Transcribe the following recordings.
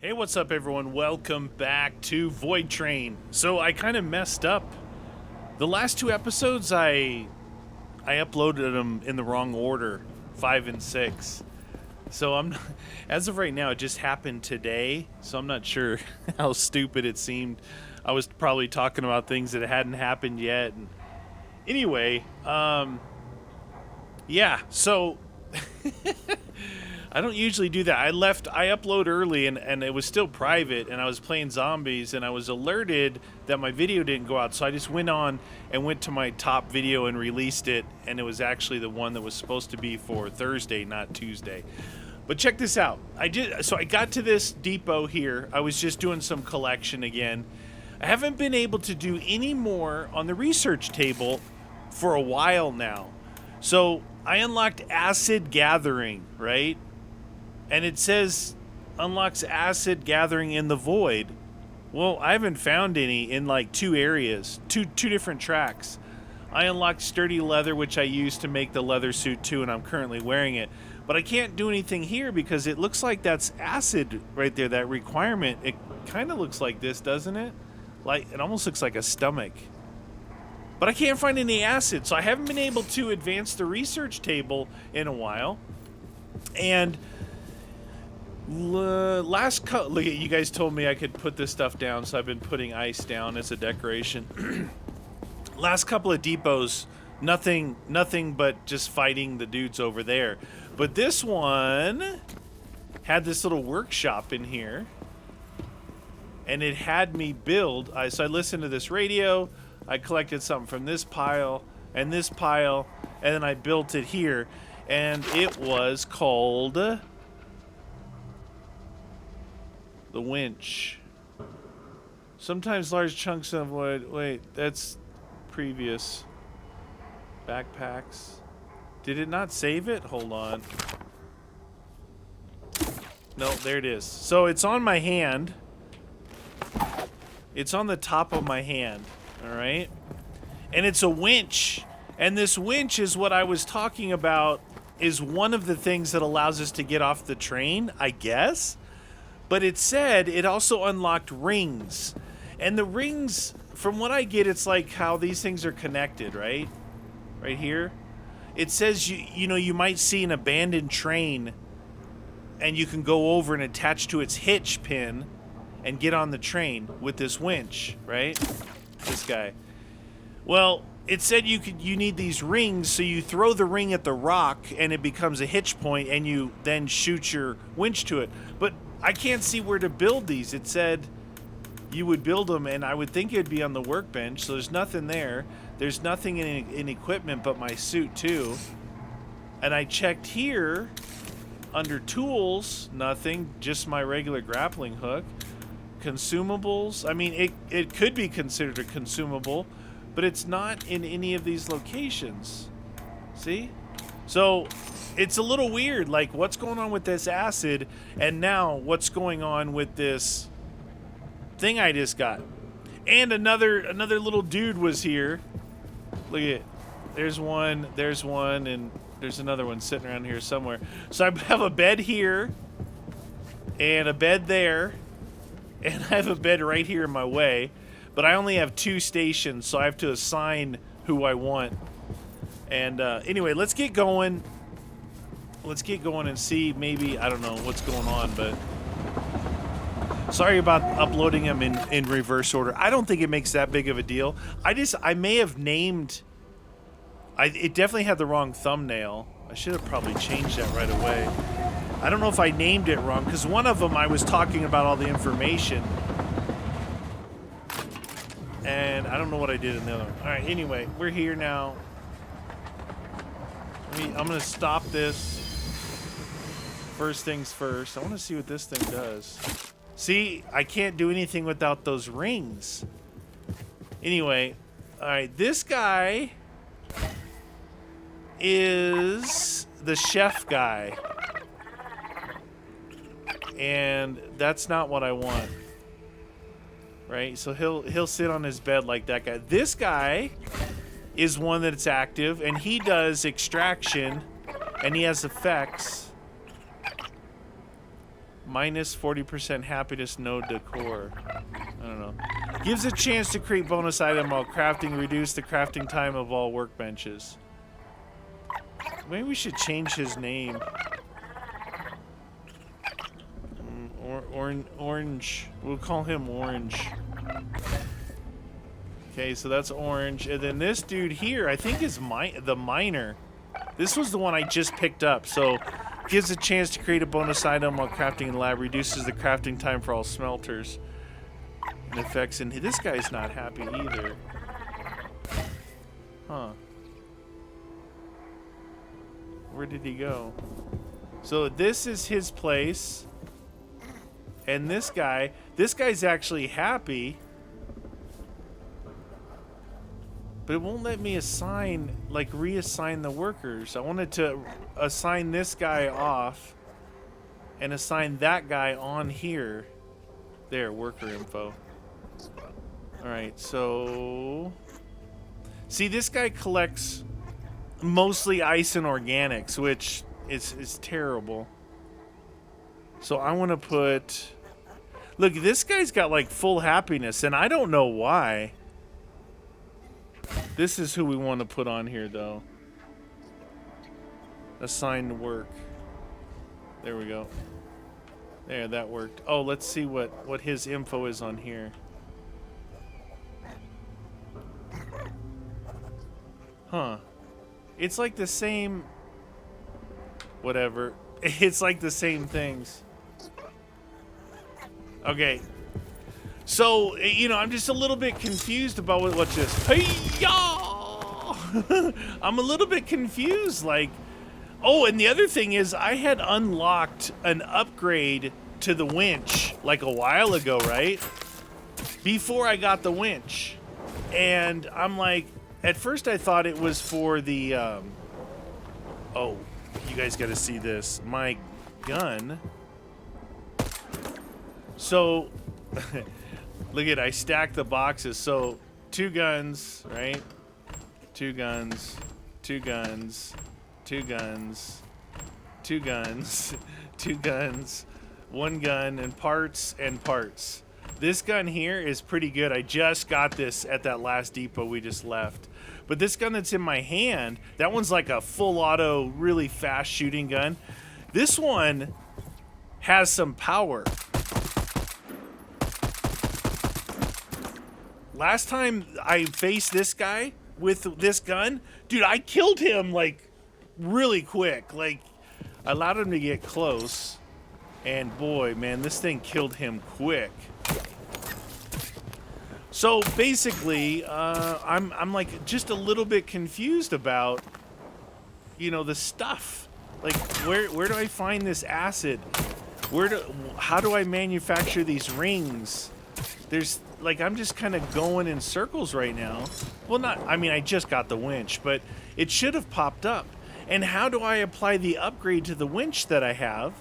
Hey, what's up, everyone? Welcome back to Voidtrain. So I kind of messed up. The last two episodes, I uploaded them in the wrong order, 5 and 6. So I'm not, as of right now, it just happened today. So I'm not sure how stupid it seemed. I was probably talking about things that hadn't happened yet. And anyway, yeah. So. I don't usually do that. I upload early and it was still private and I was playing zombies and I was alerted that my video didn't go out. So I just went on and went to my top video and released it, and it was actually the one that was supposed to be for Thursday, not Tuesday. But check this out. I got to this depot here. I was just doing some collection again. I haven't been able to do any more on the research table for a while now. So I unlocked acid gathering, right? And it says unlocks acid gathering in the void. Well, I haven't found any in like two areas, two different tracks. I unlocked sturdy leather, which I used to make the leather suit too, and I'm currently wearing it. But I can't do anything here because it looks like that's acid right there, that requirement. It kind of looks like this, doesn't it? Like, it almost looks like a stomach. But I can't find any acid, so I haven't been able to advance the research table in a while. And look, you guys told me I could put this stuff down, so I've been putting ice down as a decoration. Last couple of depots, nothing but just fighting the dudes over there. But this one had this little workshop in here, and it had me build. So I listened to this radio, I collected something from this pile, and then I built it here, and it was called the Winch. Sometimes large chunks of wood. Wait, that's previous. Backpacks. Did it not save it? Hold on. No, there it is. So it's on my hand. It's on the top of my hand. Alright? And it's a winch. And this winch is what I was talking about, is one of the things that allows us to get off the train, I guess? But it said it also unlocked rings. And the rings, from what I get, it's like how these things are connected, right? Right here. It says, you might see an abandoned train and you can go over and attach to its hitch pin and get on the train with this winch, right? This guy. Well, it said you need these rings, so you throw the ring at the rock and it becomes a hitch point and you then shoot your winch to it. But I can't see where to build these. It said you would build them, and I would think it would be on the workbench, so there's nothing there. There's nothing in equipment but my suit, too. And I checked here, under tools, nothing, just my regular grappling hook. Consumables, I mean, it could be considered a consumable, but it's not in any of these locations. See? So it's a little weird, like what's going on with this acid, and now what's going on with this thing I just got. And another little dude was here. Look at it. There's one, and there's another one sitting around here somewhere. So I have a bed here, and a bed there, and I have a bed right here in my way. But I only have 2 stations, so I have to assign who I want. And anyway, let's get going. Let's get going and see, maybe, I don't know what's going on, but sorry about uploading them in reverse order. I don't think it makes that big of a deal. I may have named, it definitely had the wrong thumbnail. I should have probably changed that right away. I don't know if I named it wrong, because one of them I was talking about all the information. And I don't know what I did in the other one. Alright, anyway, we're here now. I'm going to stop this. First things first. I want to see what this thing does. See, I can't do anything without those rings. Anyway, alright, this guy is the chef guy. And that's not what I want. Right? So he'll sit on his bed like that guy. This guy is one that's active, and he does extraction, and he has effects. Minus 40% happiness, no decor. I don't know. Gives a chance to create bonus item while crafting. Reduce the crafting time of all workbenches. Maybe we should change his name. Orange. We'll call him Orange. Okay, so that's Orange. And then this dude here, I think is the miner. This was the one I just picked up. So, gives a chance to create a bonus item while crafting in the lab. Reduces the crafting time for all smelters. And effects. And this guy's not happy either. Huh. Where did he go? So this is his place. And this guy's actually happy. But it won't let me reassign the workers. I wanted to assign this guy off and assign that guy on here. There, worker info. Alright, so... See, this guy collects mostly ice and organics, which is terrible. So I want to put... Look, this guy's got like full happiness, and I don't know why. This is who we want to put on here, though. Assigned work. There we go. There, that worked. Oh, let's see what his info is on here. Huh. It's like the same... Whatever. It's like the same things. Okay. So, you know, I'm just a little bit confused about what just... Hey-ya! I'm a little bit confused, like... Oh, and the other thing is, I had unlocked an upgrade to the winch, like a while ago, right? Before I got the winch. And I'm like... At first I thought it was for the... Oh, you guys gotta see this. My gun... So... Look at, I stacked the boxes. So, 2 guns, right? 2 guns, 2 guns, 2 guns, 2 guns, 2 guns, 1 gun, and parts and parts. This gun here is pretty good. I just got this at that last depot we just left. But this gun that's in my hand, that one's like a full auto, really fast shooting gun. This one has some power. Last time I faced this guy with this gun, dude, I killed him like really quick. Like, I allowed him to get close, and boy, man, this thing killed him quick. So basically, I'm like just a little bit confused about, you know, the stuff. Like, where do I find this acid? How do I manufacture these rings? There's like, I'm just kind of going in circles right now. Well, I mean, I just got the winch, but it should have popped up. And how do I apply the upgrade to the winch that I have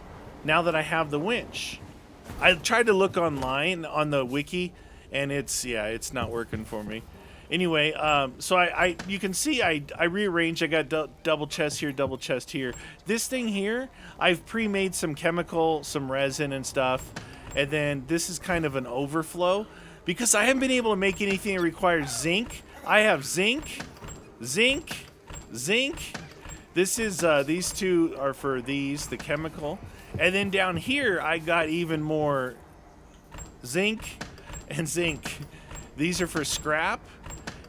now that I have the winch? I tried to look online on the wiki, and it's not working for me. Anyway, so you can see I rearranged. I got double chest here, double chest here. This thing here, I've pre-made some chemical, some resin and stuff. And then this is kind of an overflow. Because I haven't been able to make anything that requires zinc. I have zinc, zinc, zinc. This is, these 2 are for the chemical. And then down here, I got even more zinc and zinc. These are for scrap.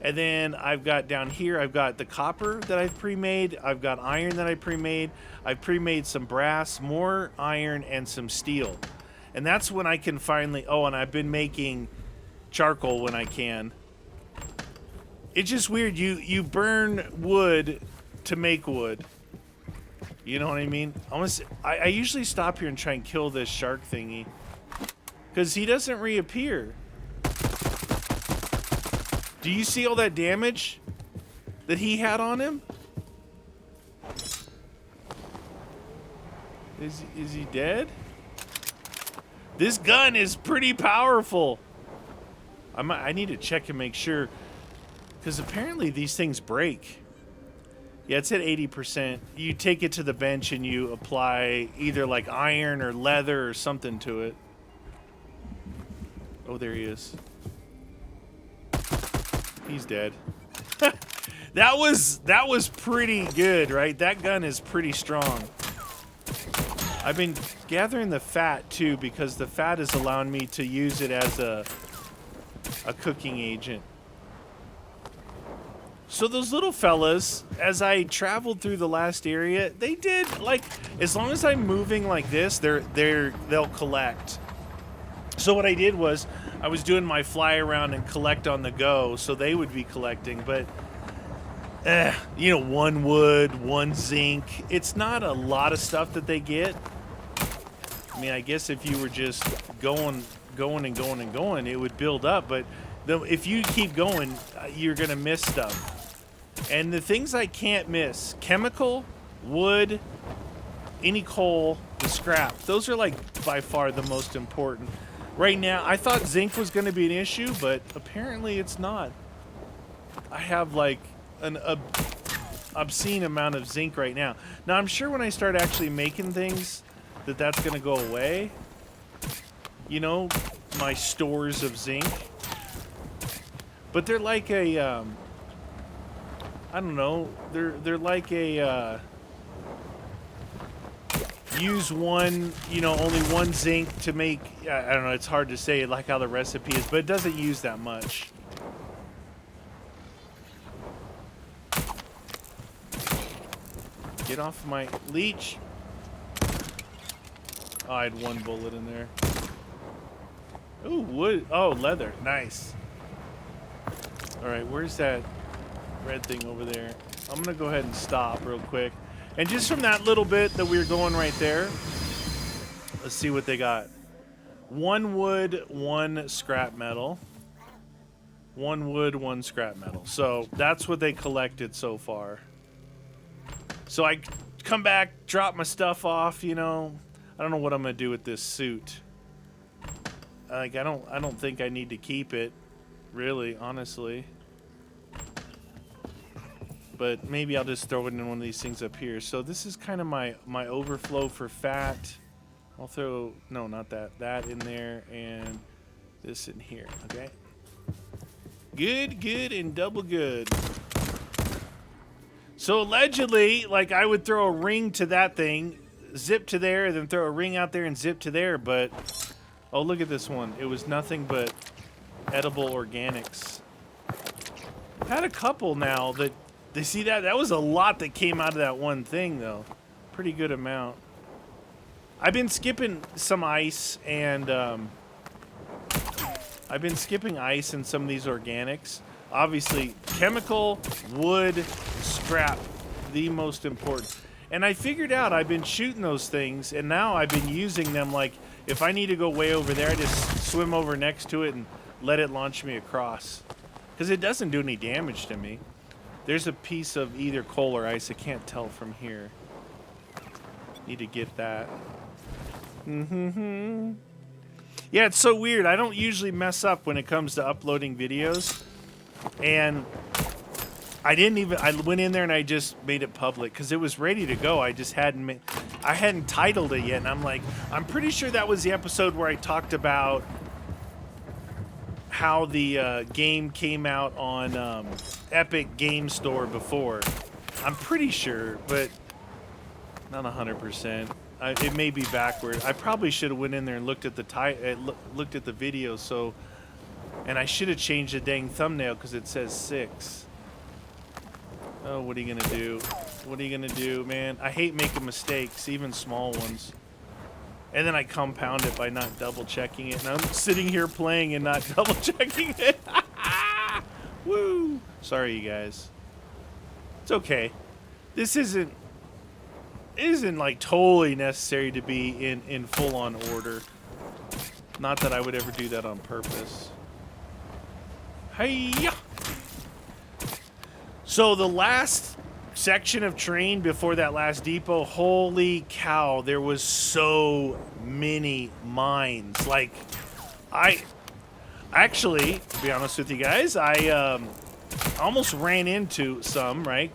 And then I've got down here, I've got the copper that I've pre-made. I've got iron that I pre-made. I've pre-made some brass, more iron, and some steel. And that's when I can finally... Oh, and I've been making charcoal when I can. It's just weird. You burn wood to make wood. You know what I mean? I usually stop here and try and kill this shark thingy. Because he doesn't reappear. Do you see all that damage that he had on him? Is he dead? This gun is pretty powerful. I need to check and make sure. Because apparently these things break. Yeah, it's at 80%. You take it to the bench and you apply either like iron or leather or something to it. Oh, there he is. He's dead. That was pretty good, right? That gun is pretty strong. I've been gathering the fat too because the fat is allowing me to use it as a cooking agent. So those little fellas, as I traveled through the last area, they did, like, as long as I'm moving like this, they'll collect. So what I did was I was doing my fly around and collect on the go, so they would be collecting, but you know, 1 wood, 1 zinc. It's not a lot of stuff that they get. I mean, I guess if you were just going, it would build up, but if you keep going, you're gonna miss stuff. And the things I can't miss: chemical, wood, any coal, the scrap. Those are like by far the most important. Right now, I thought zinc was going to be an issue, but apparently it's not. I have like an obscene amount of zinc right now. Now, I'm sure when I start actually making things that's going to go away. You know, my stores of zinc. But they're like a I don't know. They're like a use one, you know, only 1 zinc to make. I don't know. It's hard to say like how the recipe is, but it doesn't use that much. Get off my leech. Oh, I had 1 bullet in there. Ooh, wood. Oh, leather. Nice. All right, where's that red thing over there? I'm gonna go ahead and stop real quick. And just from that little bit that we were going right there, let's see what they got. 1 wood, 1 scrap metal. 1 wood, 1 scrap metal. So that's what they collected so far. So I come back, drop my stuff off, you know. I don't know what I'm gonna do with this suit. Like, I don't think I need to keep it, really, honestly. But maybe I'll just throw it in one of these things up here. So this is kind of my overflow for fat. I'll throw, no, not that in there, and this in here, okay? Good, and double good. So allegedly, like, I would throw a ring to that thing, zip to there, then throw a ring out there and zip to there, but oh, look at this one. It was nothing but edible organics. I've had a couple now that, they see that? That was a lot that came out of that one thing, though. Pretty good amount. I've been skipping some ice, and I've been skipping ice in some of these organics. Obviously, chemical, wood, scrap, the most important. And I figured out I've been shooting those things, and now I've been using them like, if I need to go way over there, I just swim over next to it and let it launch me across. Because it doesn't do any damage to me. There's a piece of either coal or ice. I can't tell from here. Need to get that. Yeah, it's so weird. I don't usually mess up when it comes to uploading videos. And I went in there and I just made it public because it was ready to go. I just hadn't titled it yet. And I'm like, I'm pretty sure that was the episode where I talked about how the game came out on Epic Game Store before. I'm pretty sure, but not 100%. It may be backward. I probably should have went in there and looked at the video. So, and I should have changed the dang thumbnail because it says 6. Oh, what are you gonna do? What are you gonna do, man? I hate making mistakes, even small ones. And then I compound it by not double checking it. And I'm sitting here playing and not double checking it. Woo! Sorry, you guys. It's okay. This isn't like totally necessary to be in full on order. Not that I would ever do that on purpose. Hiya! So the last section of train before that last depot, holy cow, there was so many mines. Like, I actually, to be honest with you guys, I almost ran into some, right?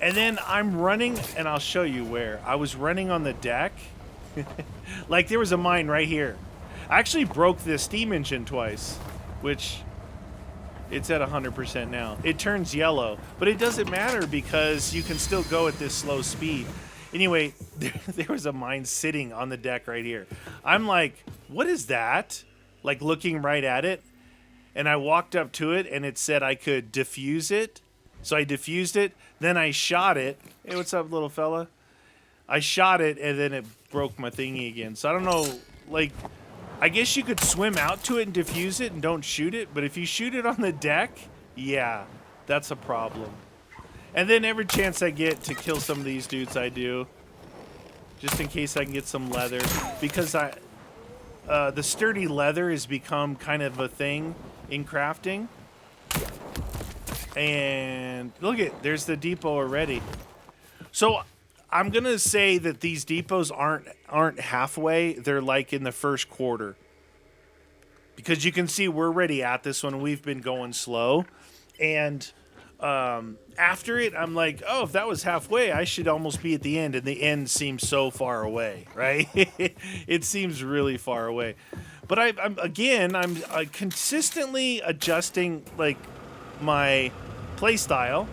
And then I'm running, and I'll show you where. I was running on the deck. Like there was a mine right here. I actually broke the steam engine twice, which it's at 100% now. It turns yellow, but it doesn't matter because you can still go at this slow speed. Anyway, there was a mine sitting on the deck right here. I'm like, what is that? Like looking right at it. And I walked up to it and it said I could defuse it. So I diffused it. Then I shot it. Hey, what's up, little fella? I shot it and then it broke my thingy again. So I don't know, like, I guess you could swim out to it and defuse it and don't shoot it. But if you shoot it on the deck, yeah, that's a problem. And then every chance I get to kill some of these dudes, I do. Just in case I can get some leather. Because the sturdy leather has become kind of a thing in crafting. And look at, there's the depot already. So I'm going to say that these depots aren't halfway. They're like in the first quarter. Because you can see we're already at this one. We've been going slow. And after it, I'm like, oh, if that was halfway, I should almost be at the end. And the end seems so far away, right? It seems really far away. But I'm consistently adjusting like my play style.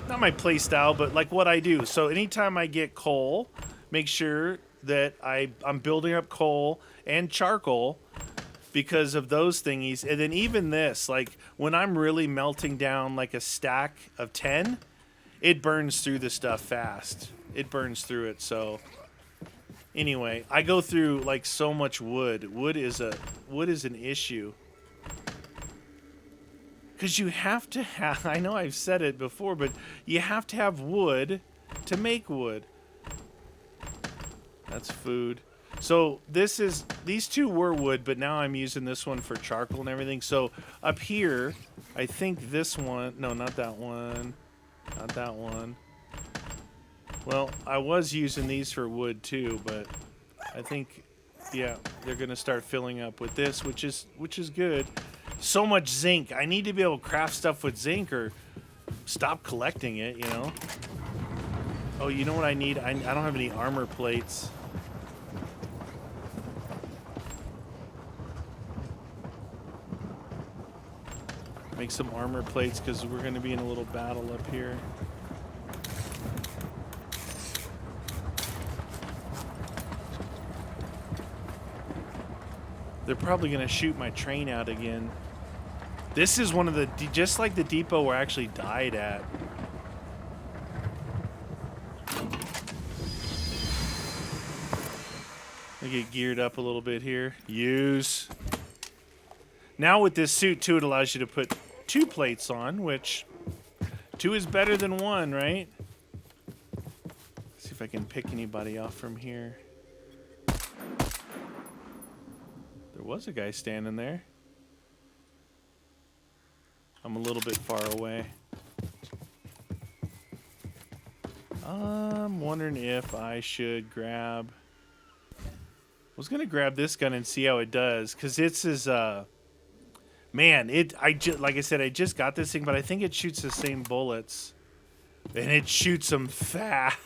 Not my play style, but like what I do. So anytime I get coal, make sure that I'm building up coal and charcoal because of those thingies. And then even this, like when I'm really melting down like a stack of 10, it burns through the stuff fast. It burns through it. So anyway, I go through like so much wood. Wood is an issue. Because you have to have, I know I've said it before, but you have to have wood to make wood. That's food. So these two were wood, but now I'm using this one for charcoal and everything. So up here, I think this one, no, not that one, not that one. Well, I was using these for wood too, but I think, yeah, they're gonna start filling up with this, which is good. So much zinc. I need to be able to craft stuff with zinc or stop collecting it, you know? Oh, you know what I need? I don't have any armor plates. Make some armor plates because we're going to be in a little battle up here. They're probably going to shoot my train out again. This is one of the, just like the depot where I actually died at. I get geared up a little bit here. Use. Now with this suit too, it allows you to put 2 plates on, which 2 is better than 1, right? Let's see if I can pick anybody off from here. There was a guy standing there. I'm a little bit far away. I'm wondering if I should grab... I was going to grab this gun and see how it does, because it's as... Man, like I said, I just got this thing, but I think it shoots the same bullets. And it shoots them fast.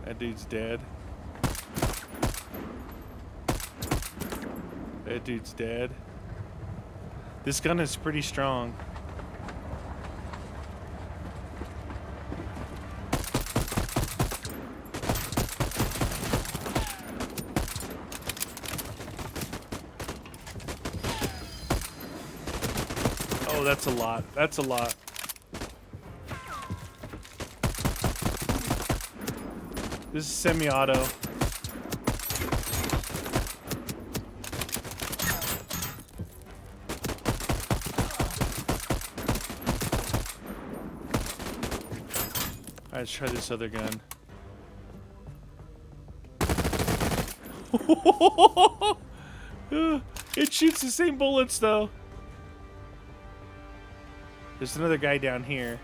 That dude's dead. That dude's dead. This gun is pretty strong. Oh, that's a lot. That's a lot. This is semi-auto. Let's try this other gun. It shoots the same bullets though. There's another guy down here.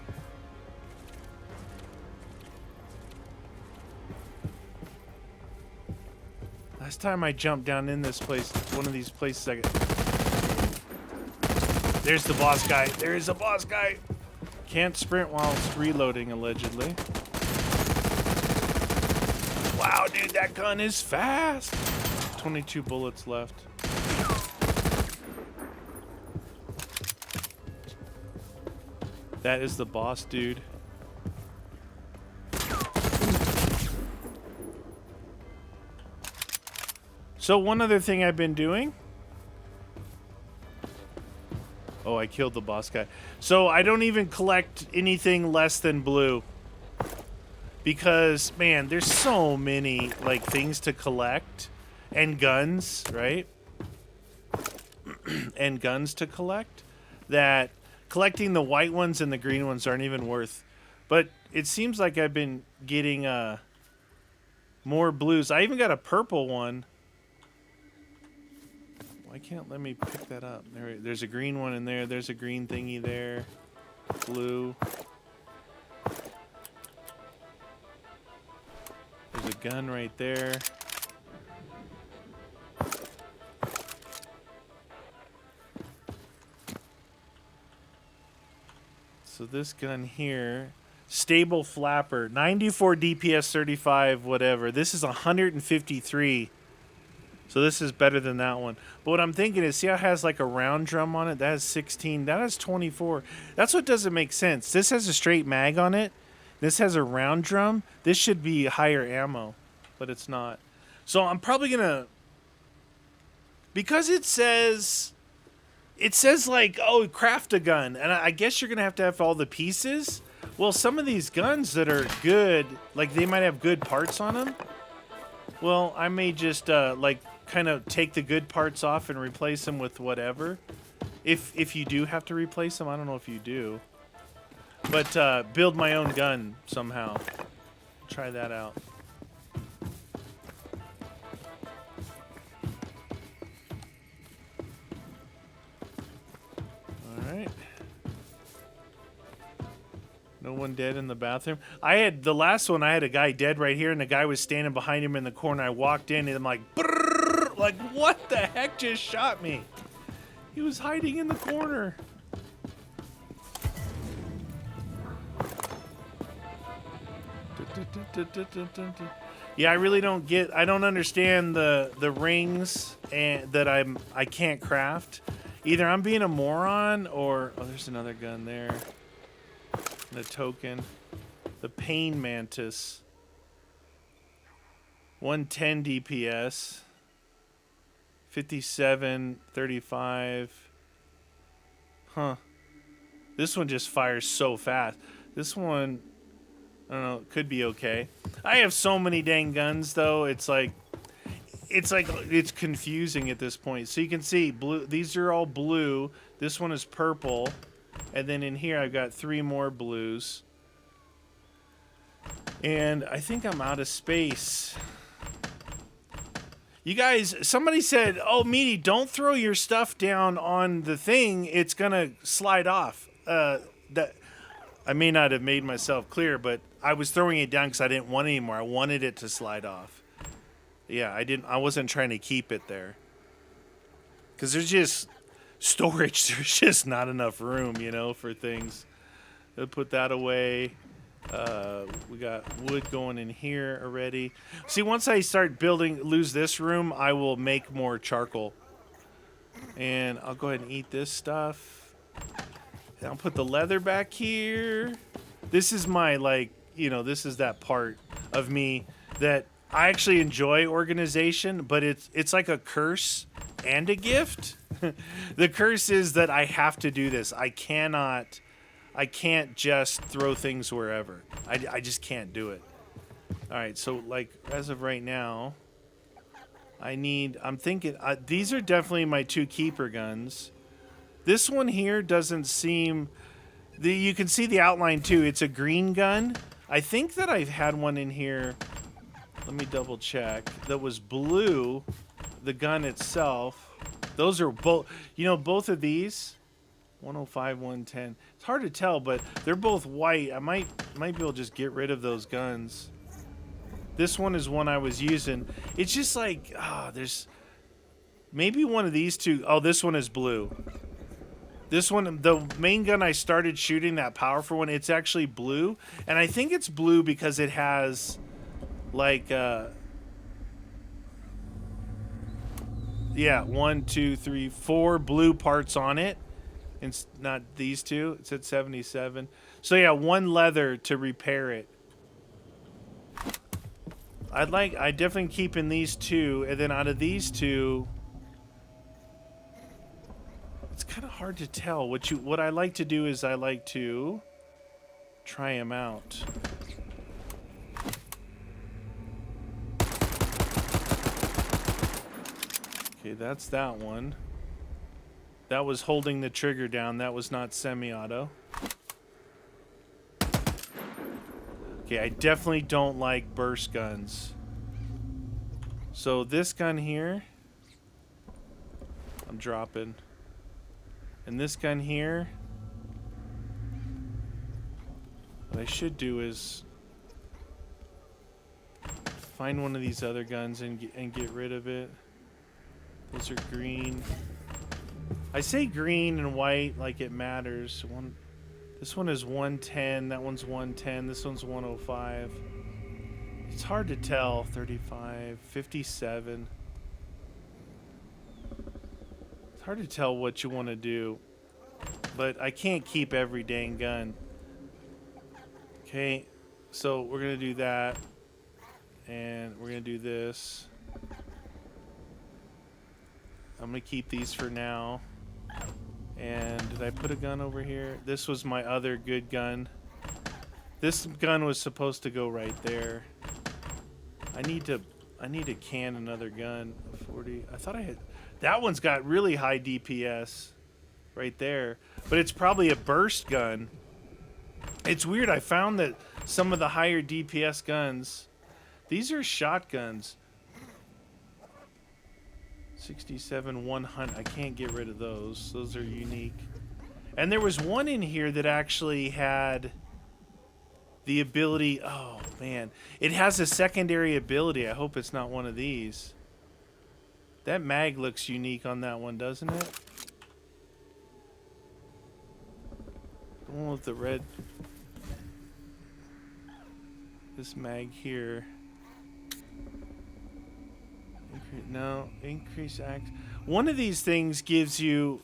Last time I jumped down in this place, one of these places, there's the boss guy. There is a boss guy. Can't sprint while reloading, allegedly. Wow, dude, that gun is fast. 22 bullets left. That is the boss, dude. So one other thing I've been doing. Oh, I killed the boss guy. So I don't even collect anything less than blue. Because, man, there's so many, like, things to collect. And guns, right? And guns to collect. That collecting the white ones and the green ones aren't even worth. But it seems like I've been getting more blues. I even got a purple one. Why can't let me pick that up? There's a green one in there. There's a green thingy there. Blue. There's a gun right there. So this gun here, stable flapper, 94 DPS, 35, whatever. This is 153. So this is better than that one. But what I'm thinking is, see how it has like a round drum on it? That has 16. That has 24. That's what doesn't make sense. This has a straight mag on it. This has a round drum. This should be higher ammo, but it's not. So I'm probably going to... Because it says like, oh, craft a gun. And I guess you're going to have all the pieces. Well, some of these guns that are good, like they might have good parts on them. Well, I may just like kind of take the good parts off and replace them with whatever. If you do have to replace them, I don't know if you do. But build my own gun somehow. Try that out. All right. No one dead in the bathroom. The last one, I had a guy dead right here, and the guy was standing behind him in the corner. I walked in, and I'm like, brrr, like, what the heck just shot me? He was hiding in the corner. Yeah, I really don't understand the rings and that I can't craft. Either I'm being a moron or there's another gun there. The token. The pain mantis. 110 DPS. 57, 35. Huh. This one just fires so fast. This one, I don't know, could be okay. I have so many dang guns though. It's confusing at this point. So you can see blue. These are all blue. This one is purple. And then in here I've got 3 more blues. And I think I'm out of space. You guys, somebody said, oh, Meaty, don't throw your stuff down on the thing. It's going to slide off. That I may not have made myself clear, but I was throwing it down because I didn't want it anymore. I wanted it to slide off. Yeah, I wasn't trying to keep it there. Because there's just storage. There's just not enough room, for things. I'll put that away. We got wood going in here already. See, once I start lose this room, I will make more charcoal. And I'll go ahead and eat this stuff. And I'll put the leather back here. This is my, this is that part of me that I actually enjoy organization, but it's like a curse and a gift. The curse is that I have to do this. I can't just throw things wherever. I just can't do it. All right, so as of right now, I'm thinking, these are definitely my 2 keeper guns. This one here doesn't seem, you can see the outline too. It's a green gun. I think that I've had one in here. Let me double check. That was blue, the gun itself. Those are both, both of these, 105, 110. It's hard to tell, but they're both white. I might be able to just get rid of those guns. This one is one I was using. It's just like, there's maybe one of these two. Oh, this one is blue. This one, the main gun I started shooting, that powerful one, it's actually blue. And I think it's blue because it has, like, yeah, 1, 2, 3, 4 blue parts on it. And not these two. It said 77. So yeah, 1 leather to repair it. I definitely keeping these 2, and then out of these 2, it's kind of hard to tell. What I like to do is I like to try them out. Okay, that's that one. That was holding the trigger down. That was not semi-auto. Okay, I definitely don't like burst guns. So this gun here, I'm dropping. And this gun here, what I should do is find one of these other guns and get rid of it. Those are green. I say green and white like it matters. This one is 110, that one's 110, this one's 105. It's hard to tell. 35, 57. It's hard to tell what you want to do, but I can't keep every dang gun. Okay, so we're gonna do that, and we're gonna do this. I'm gonna keep these for now. And did I put a gun over here? This was my other good gun. This gun was supposed to go right there. I need to can another gun. 40. I thought I had. That one's got really high DPS right there, but it's probably a burst gun. It's weird. I found that some of the higher DPS guns, these are shotguns. 67 100. I can't get rid of those. Those are unique. And there was one in here that actually had the ability. Oh man, it has a secondary ability. I hope it's not one of these. That mag looks unique on that one, doesn't it? The one with the red. This mag here. No, increase act. One of these things gives you.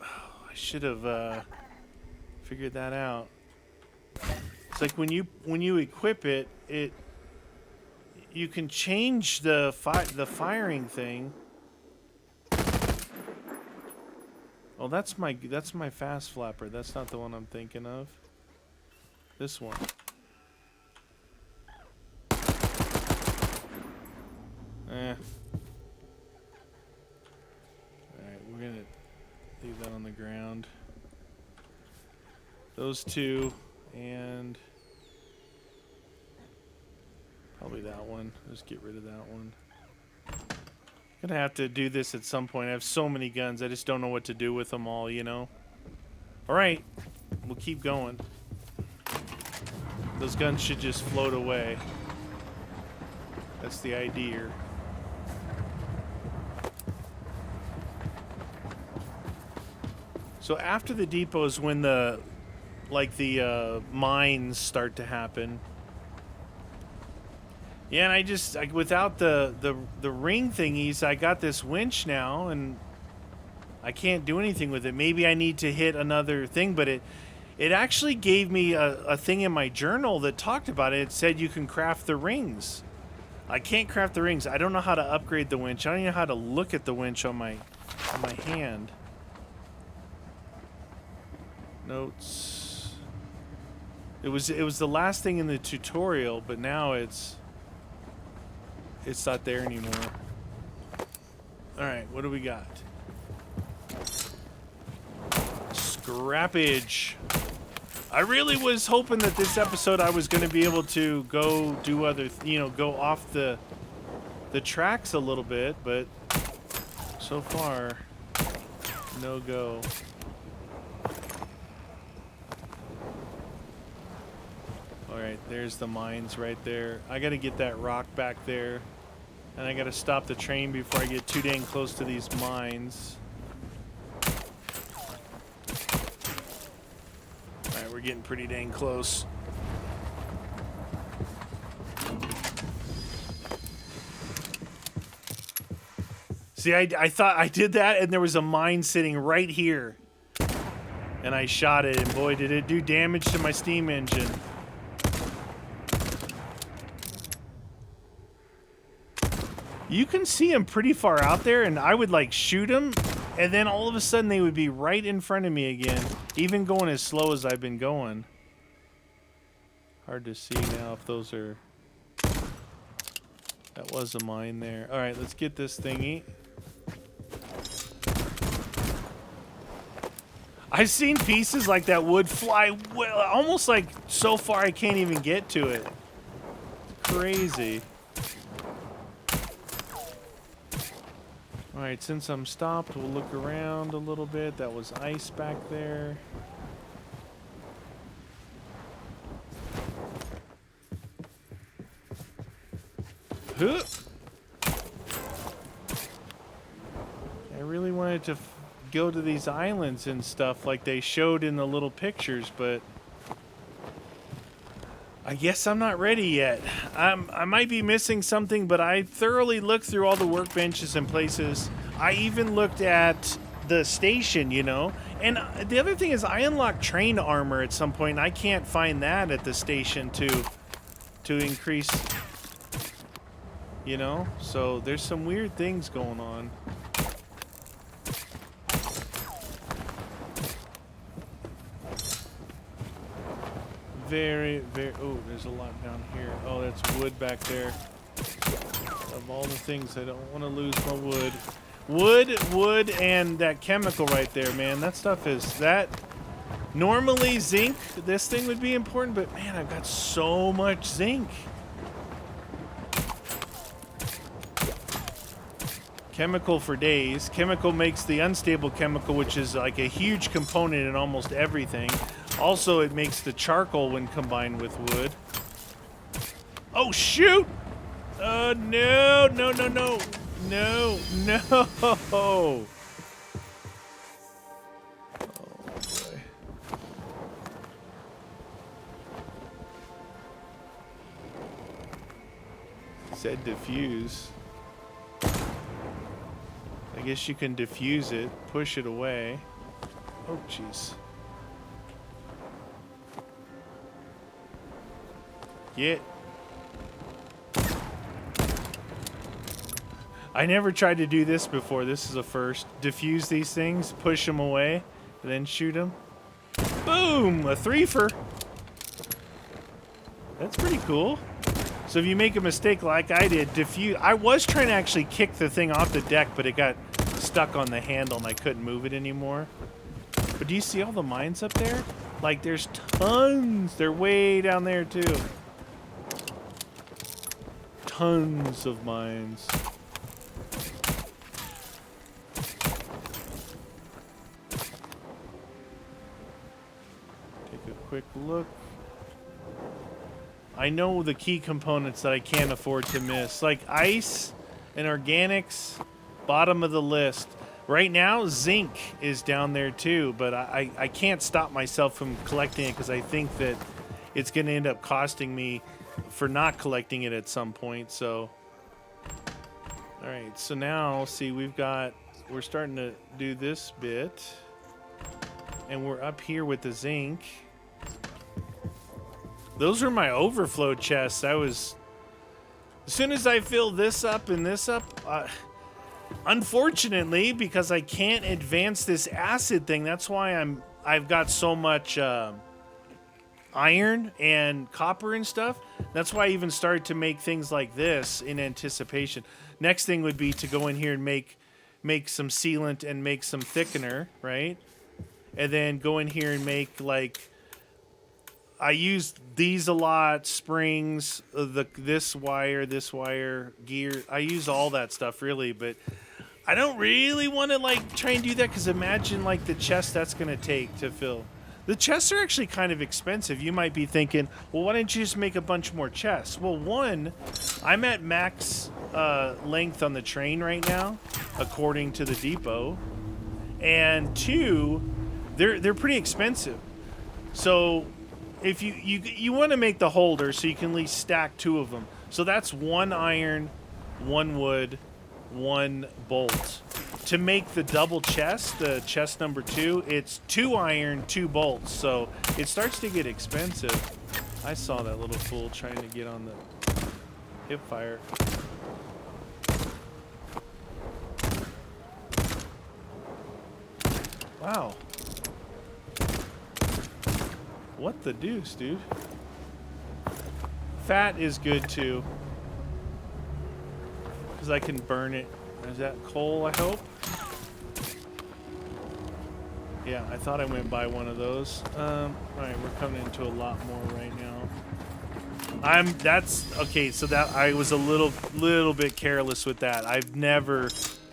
Oh, I should have figured that out. It's like when you equip it, you can change the firing thing. Oh, that's my fast flapper. That's not the one I'm thinking of. This one. Alright, we're gonna leave that on the ground. Those two, and probably that one. Just get rid of that one. I'm gonna have to do this at some point. I have so many guns, I just don't know what to do with them all, you know? Alright, we'll keep going. Those guns should just float away. That's the idea. So after the depot is when the mines start to happen. Yeah, and I just without the ring thingies, I got this winch now, and I can't do anything with it. Maybe I need to hit another thing, but it actually gave me a thing in my journal that talked about it. It said you can craft the rings. I can't craft the rings. I don't know how to upgrade the winch. I don't even know how to look at the winch on my hand. Notes. It was the last thing in the tutorial, but now it's not there anymore. All right, what do we got? Scrappage. I really was hoping that this episode I was going to be able to go do other, go off the tracks a little bit, but so far, no go. All right, right, there's the mines right there. I gotta get that rock back there. And I gotta stop the train before I get too dang close to these mines. Alright, we're getting pretty dang close. See, I thought I did that, and there was a mine sitting right here. And I shot it, and boy, did it do damage to my steam engine. You can see them pretty far out there, and I would, like, shoot them, and then all of a sudden they would be right in front of me again, even going as slow as I've been going. Hard to see now if those are... That was a mine there. All right, let's get this thingy. I've seen pieces like that wood fly almost like so far I can't even get to it. Crazy. Alright, since I'm stopped, we'll look around a little bit. That was ice back there. Huh. I really wanted to go to these islands and stuff like they showed in the little pictures, but I guess I'm not ready yet. I might be missing something, but I thoroughly looked through all the workbenches and places. I even looked at the station, you know. And the other thing is I unlocked train armor at some point, and I can't find that at the station to increase, you know. So there's some weird things going on. Very, very... Oh, there's a lot down here. Oh, that's wood back there. Of all the things, I don't want to lose my wood. Wood, and that chemical right there, man. That stuff is... That... Normally, zinc, this thing would be important, but, man, I've got so much zinc. Chemical for days. Chemical makes the unstable chemical, which is like a huge component in almost everything. Also, it makes the charcoal when combined with wood. Oh, shoot! No, no, no, no. No, no. Oh, boy. Said diffuse. I guess you can diffuse it, push it away. Oh, jeez. Get. I never tried to do this before. This is a first. Diffuse these things, push them away, and then shoot them. Boom! A threefer. That's pretty cool. So if you make a mistake like I did, diffuse... I was trying to actually kick the thing off the deck, but it got stuck on the handle and I couldn't move it anymore. But do you see all the mines up there? Like, there's tons. They're way down there, too. Tons of mines. Take a quick look. I know the key components that I can't afford to miss. Like ice and organics, bottom of the list. Right now, zinc is down there too, but I can't stop myself from collecting it because I think that it's going to end up costing me for not collecting it at some point. So, all right, so now, see, we're starting to do this bit, and we're up here with the zinc. Those are my overflow chests. As soon as I fill this up and this up, unfortunately, because I can't advance this acid thing, that's why I've got so much iron and copper and stuff. That's why I even started to make things like this in anticipation. Next thing would be to go in here and make some sealant and make some thickener, right? And then go in here and make, like, I use these a lot, springs, this wire, gear. I use all that stuff, really, but I don't really want to, like, try and do that because imagine, like, the chest that's going to take to fill. The chests are actually kind of expensive. You might be thinking, well, why don't you just make a bunch more chests? Well, one, I'm at max length on the train right now, according to the depot. And two, they're pretty expensive. So if you want to make the holder so you can at least stack 2 of them. So that's 1 iron, 1 wood, 1 bolt. To make the double chest, the chest number 2, it's 2 iron, 2 bolts. So it starts to get expensive. I saw that little fool trying to get on the hip fire. Wow. What the deuce, dude? Fat is good too. Because I can burn it. Is that coal, I hope? Yeah, I thought I went by one of those. Alright, we're coming into a lot more right now. That's okay, so that I was a little bit careless with that. I've never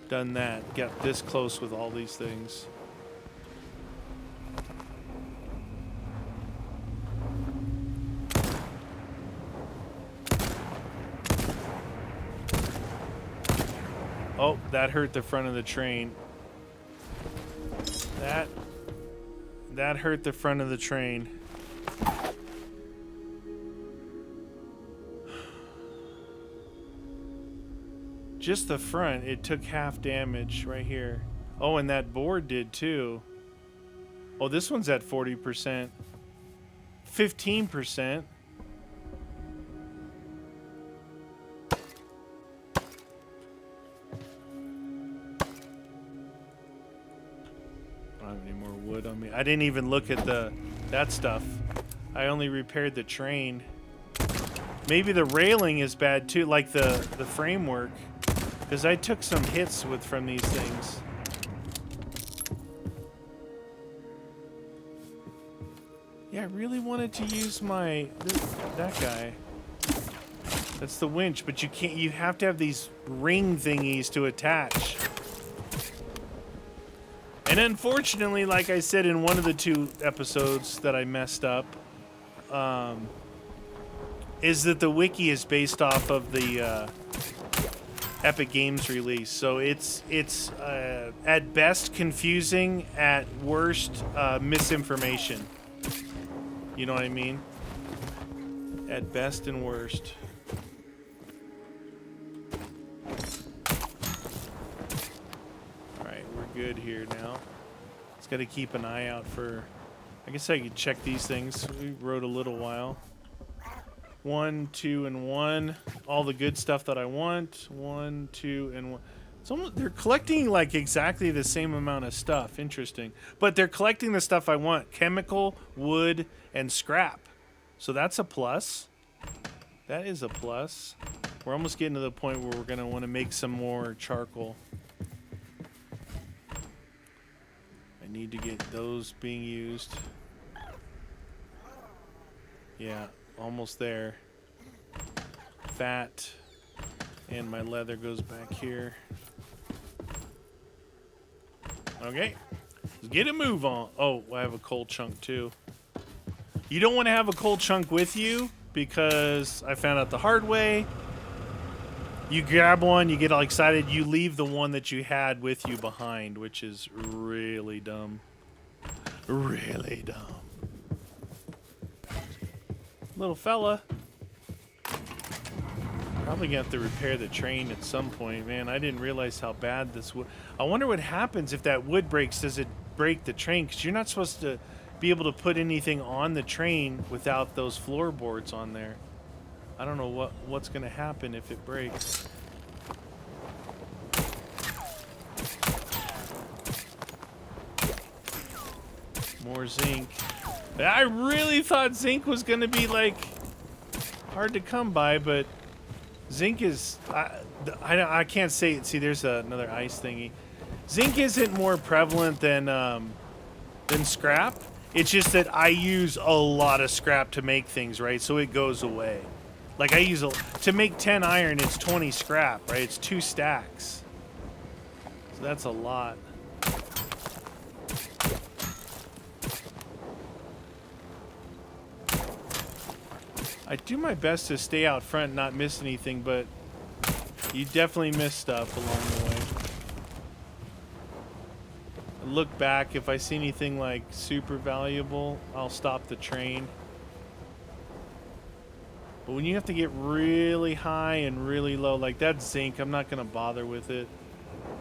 done that. Get this close with all these things. Oh, that hurt the front of the train. That hurt the front of the train. Just the front, it took half damage right here. Oh, and that board did too. Oh, this one's at 40%. 15%. On me. I didn't even look at that stuff. I only repaired the train. Maybe the railing is bad too, like the framework, because I took some hits from these things. Yeah, I really wanted to use that guy. That's the winch, but you can't. You have to have these ring thingies to attach. And unfortunately, like I said in one of the 2 episodes that I messed up, is that the wiki is based off of the Epic Games release. So it's at best confusing, at worst misinformation. You know what I mean? At best and worst. Good here now. Just got to keep an eye out for. I guess I could check these things. We rode a little while. 1, 2, and 1. All the good stuff that I want. 1, 2, and 1. It's almost, they're collecting like exactly the same amount of stuff. Interesting. But they're collecting the stuff I want: chemical, wood, and scrap. So that's a plus. That is a plus. We're almost getting to the point where we're gonna want to make some more charcoal. Need to get those being used. Yeah, almost there. Fat. And my leather goes back here. Okay. Let's get a move on. Oh, I have a coal chunk too. You don't want to have a coal chunk with you because I found out the hard way. You grab one, you get all excited, you leave the one that you had with you behind, which is really dumb. Really dumb. Little fella. Probably gonna have to repair the train at some point, man. I didn't realize how bad this would. I wonder what happens if that wood breaks. Does it break the train? Because you're not supposed to be able to put anything on the train without those floorboards on there. I don't know what's going to happen if it breaks. More zinc. I really thought zinc was going to be like hard to come by, but zinc is I can't say it. See, there's another ice thingy. Zinc isn't more prevalent than scrap. It's just that I use a lot of scrap to make things, right? So it goes away. Like I use to make 10 iron, it's 20 scrap, right? It's 2 stacks. So that's a lot. I do my best to stay out front and not miss anything, but you definitely miss stuff along the way. I look back. If I see anything like super valuable, I'll stop the train. But when you have to get really high and really low, like that zinc, I'm not going to bother with it.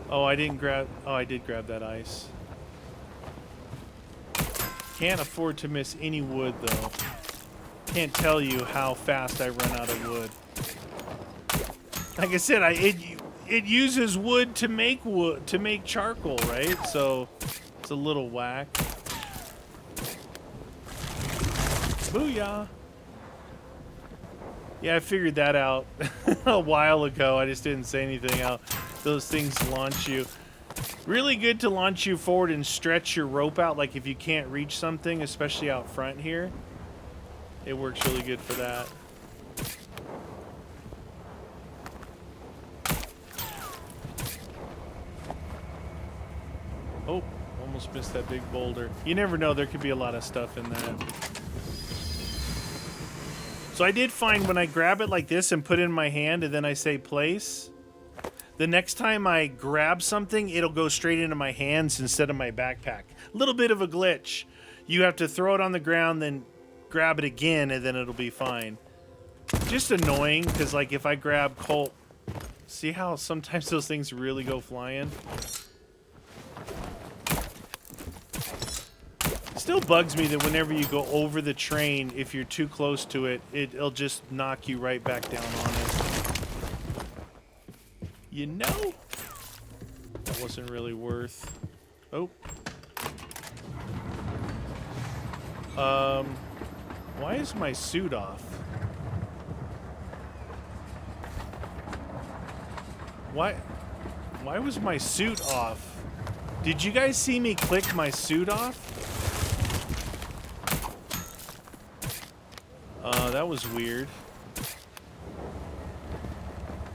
Oh, I didn't grab... Oh, I did grab that ice. Can't afford to miss any wood, though. Can't tell you how fast I run out of wood. Like I said, it uses wood to make charcoal, right? So it's a little whack. Booyah! Yeah, I figured that out a while ago. I just didn't say anything. How those things launch you. Really good to launch you forward and stretch your rope out. Like if you can't reach something, especially out front here. It works really good for that. Oh, almost missed that big boulder. You never know, there could be a lot of stuff in that. So I did find when I grab it like this and put it in my hand and then I say place, the next time I grab something, it'll go straight into my hands instead of my backpack. A little bit of a glitch. You have to throw it on the ground, then grab it again, and then it'll be fine. Just annoying, because like if I grab Colt, see how sometimes those things really go flying? Still bugs me that whenever you go over the train, if you're too close to it, it'll just knock you right back down on it. You know? That wasn't really worth... Oh. Why is my suit off? Why was my suit off? Did you guys see me click my suit off? That was weird.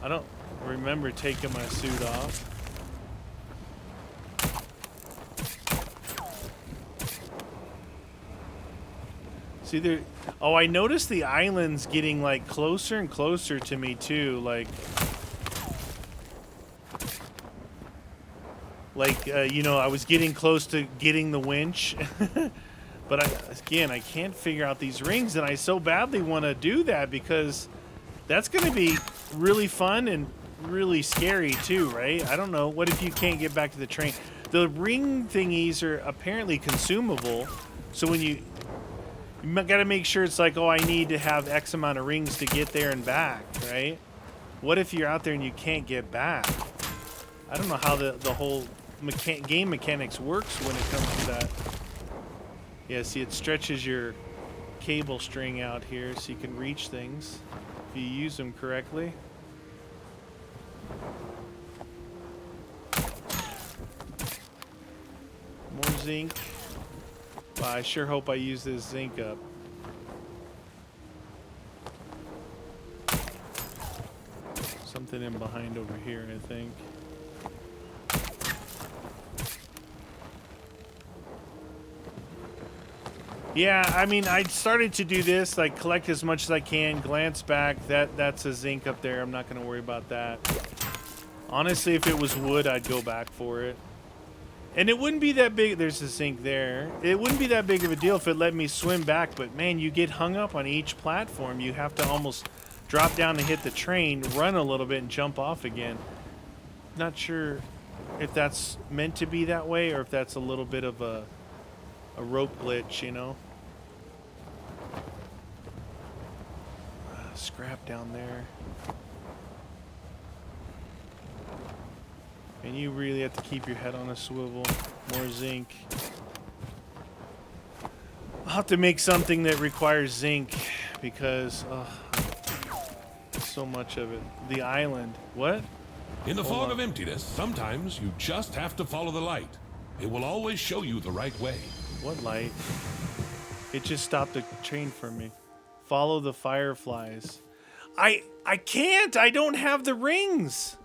I don't remember taking my suit off. See there... Oh, I noticed the island's getting, like, closer and closer to me, too. Like, you know, I was getting close to getting the winch. But, again, I can't figure out these rings, and I so badly want to do that because that's going to be really fun and really scary, too, right? I don't know. What if you can't get back to the train? The ring thingies are apparently consumable, so when you got to make sure it's like, oh, I need to have X amount of rings to get there and back, right? What if you're out there and you can't get back? I don't know how the whole game mechanics works when it comes to that. Yeah, see, it stretches your cable string out here so you can reach things if you use them correctly. More zinc. Well, I sure hope I use this zinc up. Something in behind over here, I think. Yeah, I mean, I started to do this, like collect as much as I can, glance back. That's a zinc up there. I'm not going to worry about that. Honestly, if it was wood, I'd go back for it. And it wouldn't be that big. There's a zinc there. It wouldn't be that big of a deal if it let me swim back. But, man, you get hung up on each platform. You have to almost drop down and hit the train, run a little bit, and jump off again. Not sure if that's meant to be that way or if that's a little bit of a rope glitch, you know? Scrap down there. And you really have to keep your head on a swivel. More zinc. I'll have to make something that requires zinc because so much of it. The island. What? In the fog of emptiness, sometimes you just have to follow the light. It will always show you the right way. What light? It just stopped the train for me. Follow the fireflies. I can't. I don't have the rings.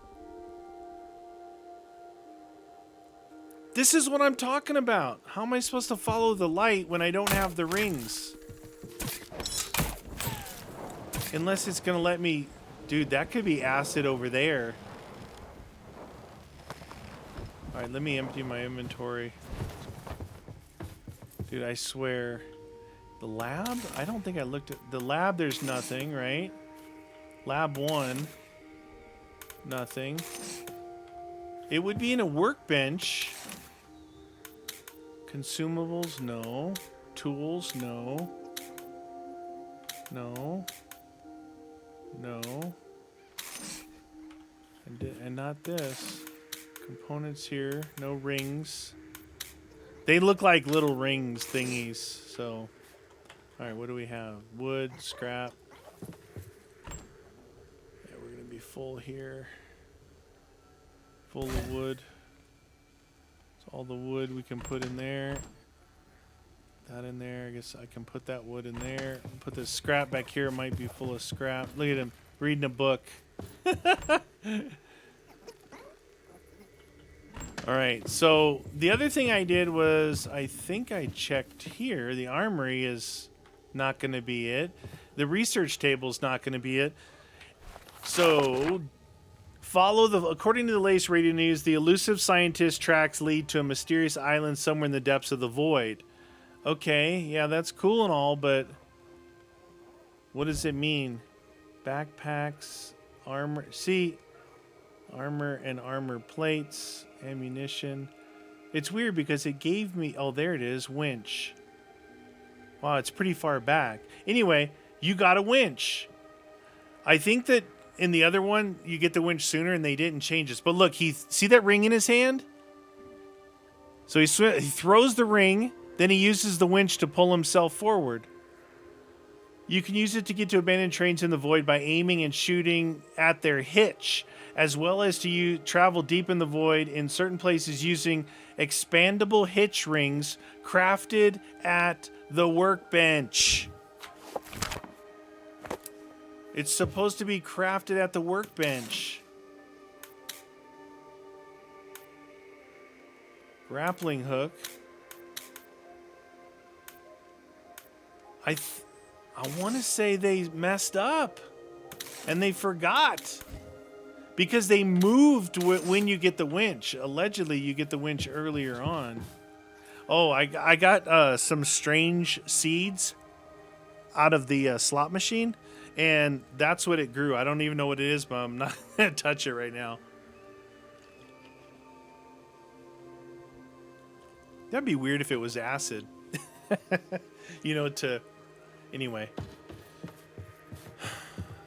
This is what I'm talking about. How am I supposed to follow the light when I don't have the rings? Unless it's gonna let me... Dude, that could be acid over there. Alright, let me empty my inventory. Dude, I swear. The lab? I don't think I looked at... The lab, there's nothing, right? Lab 1. Nothing. It would be in a workbench. Consumables, no. Tools, no. No. No. And not this. Components here. No rings. They look like little rings thingies, so... Alright, what do we have? Wood, scrap. Yeah, we're gonna be full here. Full of wood. So all the wood we can put in there. That in there. I guess I can put that wood in there. Put this scrap back here. It might be full of scrap. Look at him reading a book. Alright, so the other thing I did was I think I checked here. The armory is not going to be it. The research table is not going to be it. So, according to the latest radio news, the elusive scientist tracks lead to a mysterious island somewhere in the depths of the void. Okay, yeah, that's cool and all, but what does it mean? Backpacks, armor. See, armor and armor plates, ammunition. It's weird because it gave me... Oh, there it is, winch. Wow, it's pretty far back. Anyway, you got a winch. I think that in the other one, you get the winch sooner and they didn't change this. But look, see that ring in his hand? So he throws the ring, then he uses the winch to pull himself forward. You can use it to get to abandoned trains in the void by aiming and shooting at their hitch, as well as to travel deep in the void in certain places using expandable hitch rings crafted at the workbench. It's supposed to be crafted at the workbench. Grappling hook. I want to say they messed up and they forgot because they moved when you get the winch. Allegedly, you get the winch earlier on. Oh, I got some strange seeds out of the slot machine, and that's what it grew. I don't even know what it is, but I'm not going to touch it right now. That'd be weird if it was acid. Anyway.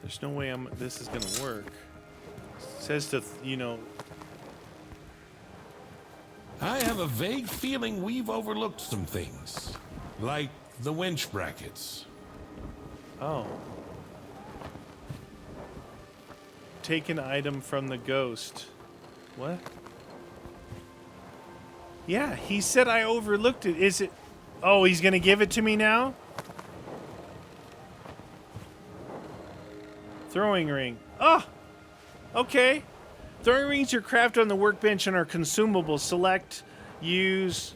There's no way this is going to work. It says to, I have a vague feeling we've overlooked some things. Like the winch brackets. Oh. Take an item from the ghost. What? Yeah, he said I overlooked it. Is it... Oh, he's going to give it to me now? Throwing ring. Oh! Okay. Throwing rings are crafted on the workbench and are consumable. Select, use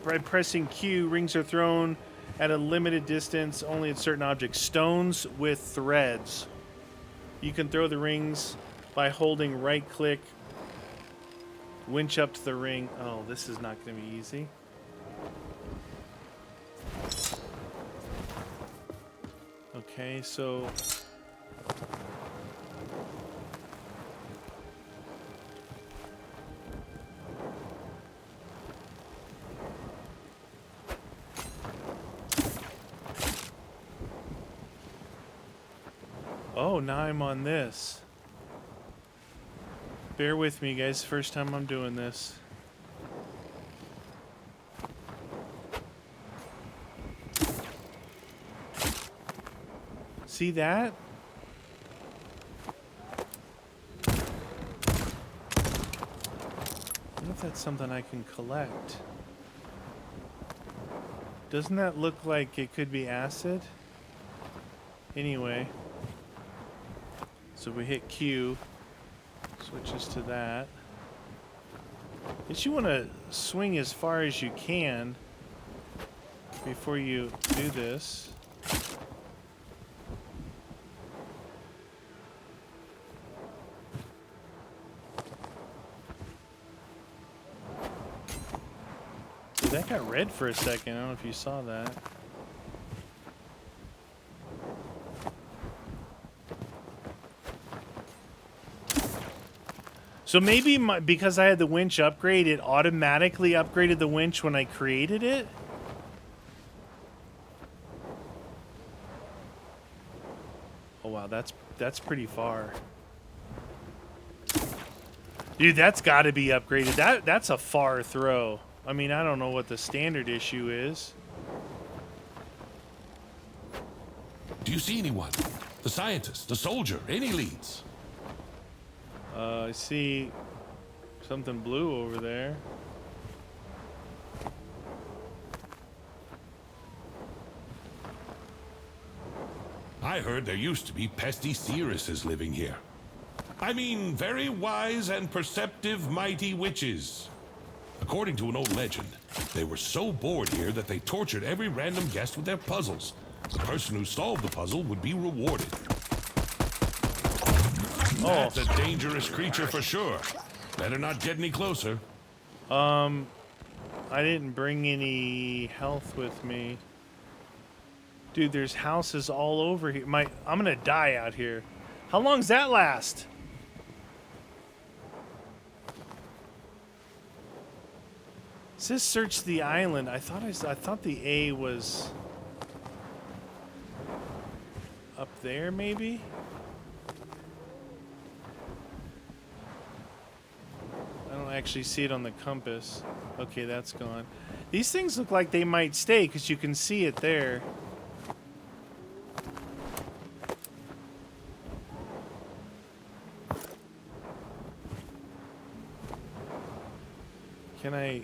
by pressing Q. Rings are thrown at a limited distance, only at certain objects. Stones with threads. You can throw the rings by holding right click. Winch up to the ring. Oh, this is not going to be easy. Okay, so... Oh, now I'm on this. Bear with me, guys. First time I'm doing this. See that? I wonder if that's something I can collect. Doesn't that look like it could be acid? Anyway. So we hit Q. Switches to that. Guess you want to swing as far as you can before you do this. red for a second. I don't know if you saw that. So maybe because I had the winch upgrade, it automatically upgraded the winch when I created it? Oh wow, that's pretty far. Dude, that's got to be upgraded. That's a far throw. I mean, I don't know what the standard issue is. Do you see anyone? The scientist, the soldier, any leads? I see something blue over there. I heard there used to be pesty seeresses living here. I mean, very wise and perceptive mighty witches. According to an old legend, they were so bored here that they tortured every random guest with their puzzles. The person who solved the puzzle would be rewarded. Oh. That's a dangerous creature for sure. Better not get any closer. I didn't bring any health with me. Dude, there's houses all over here. I'm gonna die out here. How long's that last? It says search the island. I thought the A was up there, maybe? I don't actually see it on the compass. Okay, that's gone. These things look like they might stay because you can see it there. Can I...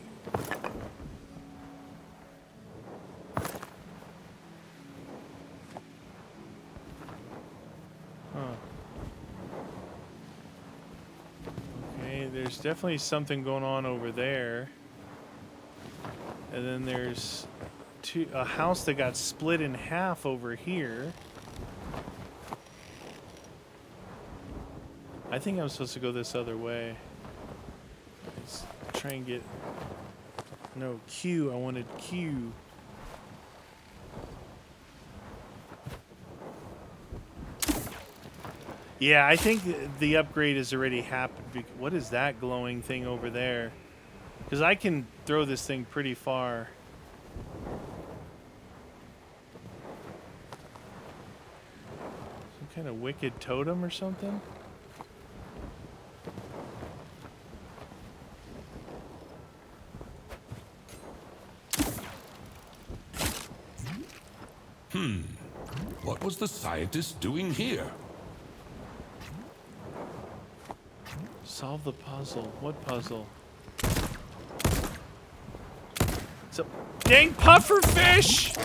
Okay, there's definitely something going on over there. And then there's a house that got split in half over here. I think I'm supposed to go this other way. Let's try and get... No, Q. I wanted Q. Yeah, I think the upgrade has already happened. What is that glowing thing over there? Because I can throw this thing pretty far. Some kind of wicked totem or something? What was the scientist doing here? Solve the puzzle. What puzzle? It's a dang pufferfish!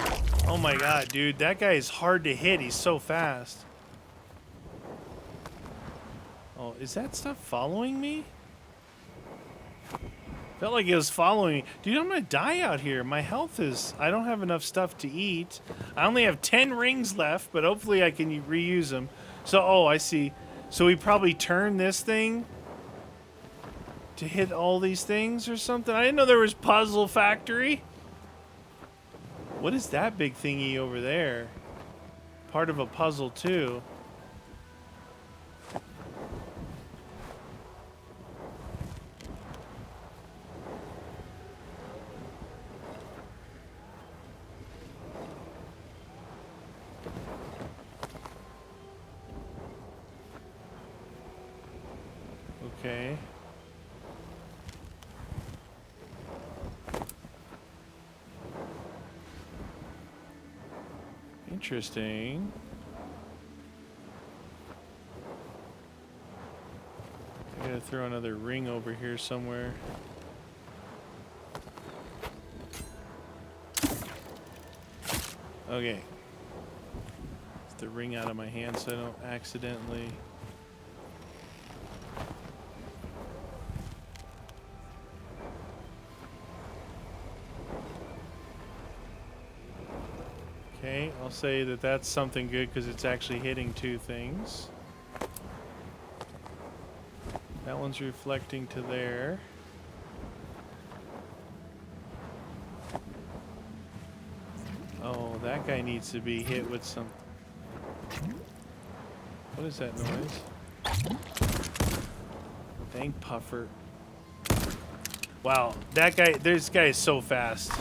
Oh my god, dude. That guy is hard to hit. He's so fast. Oh, is that stuff following me? Felt like it was following me. Dude, I'm gonna die out here. My health is... I don't have enough stuff to eat. I only have 10 rings left, but hopefully I can reuse them. So, oh, I see. So we probably turn this thing to hit all these things or something? I didn't know there was Puzzle Factory. What is that big thingy over there? Part of a puzzle, too. Okay. Interesting. I gotta throw another ring over here somewhere. Okay. Get the ring out of my hand so I don't accidentally... Okay, I'll say that that's something good because it's actually hitting two things. That one's reflecting to there. Well, that guy needs to be hit with some... What is that noise? Dang puffer. Wow, that guy, this guy is so fast.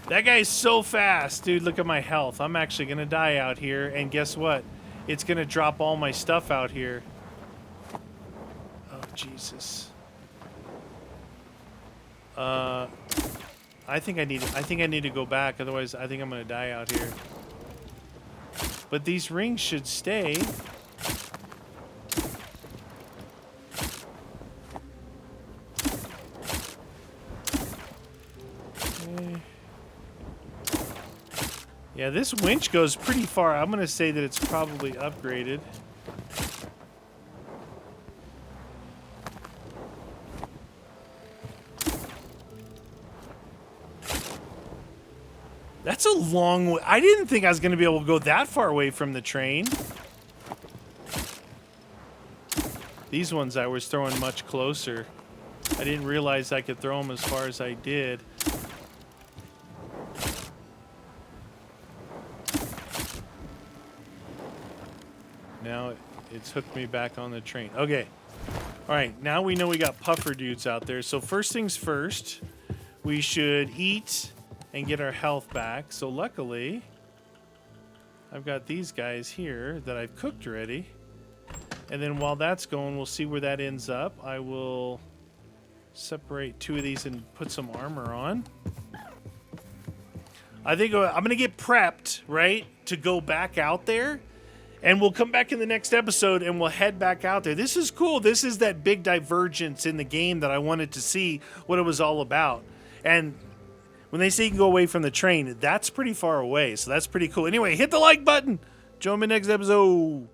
That guy is so fast, dude. Look at my health. I'm actually gonna die out here, and guess what? It's gonna drop all my stuff out here. Oh, Jesus. I think I need to go back, otherwise I think I'm gonna die out here. But these rings should stay. Okay. Yeah, this winch goes pretty far. I'm gonna say that it's probably upgraded. That's a long way. I didn't think I was going to be able to go that far away from the train. These ones I was throwing much closer. I didn't realize I could throw them as far as I did. Now it's hooked me back on the train. Okay. All right. Now we know we got puffer dudes out there. So first things first, we should eat and get our health back. So luckily, I've got these guys here that I've cooked already. And then while that's going, we'll see where that ends up. I will separate two of these and put some armor on. I think I'm going to get prepped, right, to go back out there. And we'll come back in the next episode and we'll head back out there. This is cool. This is that big divergence in the game that I wanted to see what it was all about. And when they say you can go away from the train, that's pretty far away. So that's pretty cool. Anyway, hit the like button. Join me next episode.